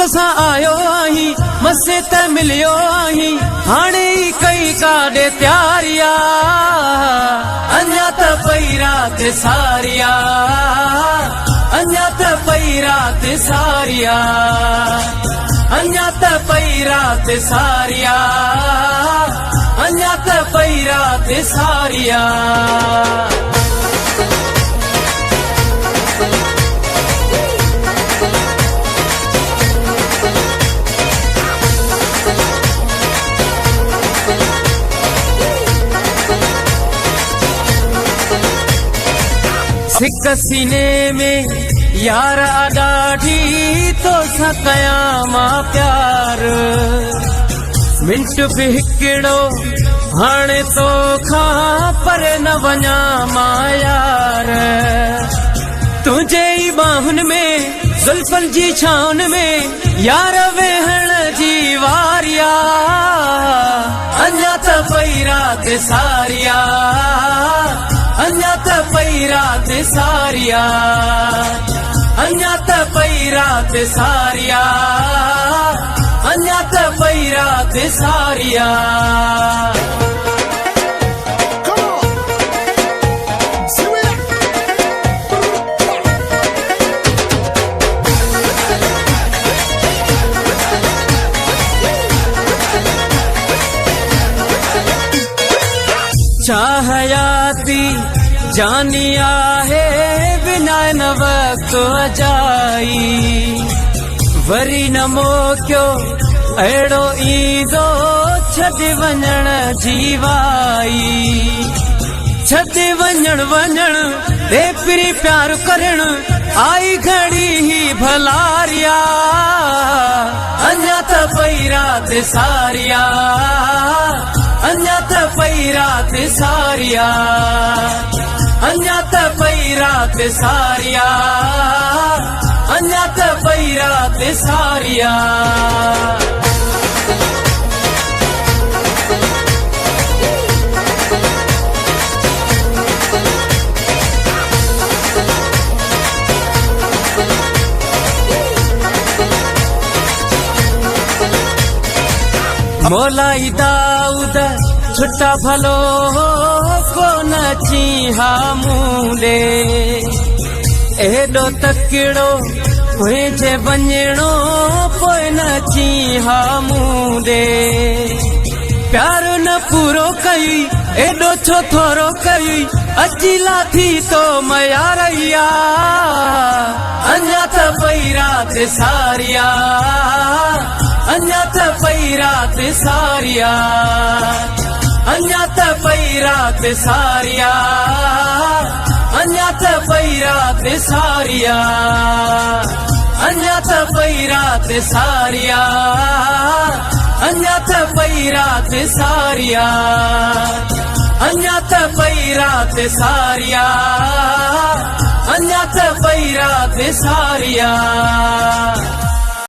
तोसा आयो आही मसे त मिलियो आही हाणे ई कई काॾे तयारिया अञा त पई रात सारिया अञा त पई रात सारिया अञा त पई रात सारिया अञा त पई रात सारिया सिक सीने में यार ॾाढी तो सा कया मां प्यार मिंट भी हिकिड़ो हाणे तो खां पर न वञा मां यार तुझे ई बाहुन में जुल्फन जी छाउन में यार वेहण जी वारिया अञा त पई रात सारिया अञा त पई रात सारिया अञा त पई रात सारिया अञा त पई रात सारिया चाहयाती जानी आहे बिना न वक्त अजाई वरी न मोकियो अहिड़ो ईंदो छॾे वञण जीवाई छॾे वञण रे पिरी प्यार करण आई घड़ी ही भलारिया अञा त पई रात सारिया अञा त पई रात सारिया अञा त पई रात सारिया अञा त पई रात सारिया मोलाई दाऊद छुट्टा भलो कोन चीहा मूंडे एॾो तकिड़ो मुंहिंजे वञणो पोइ न चीहा मूंडे प्यार न पूरो कई एॾो छो थोरो कई अची लाथी तो मयारैया अञा त पई रात सारिया अञा त पई रात सारिया अञा त पई रात सारिया अञा त पई रात सारिया अञा त पई रात सारिया अञा त पई रात सारिया अञा त पई रात सारिया अञा त पई रात सारिया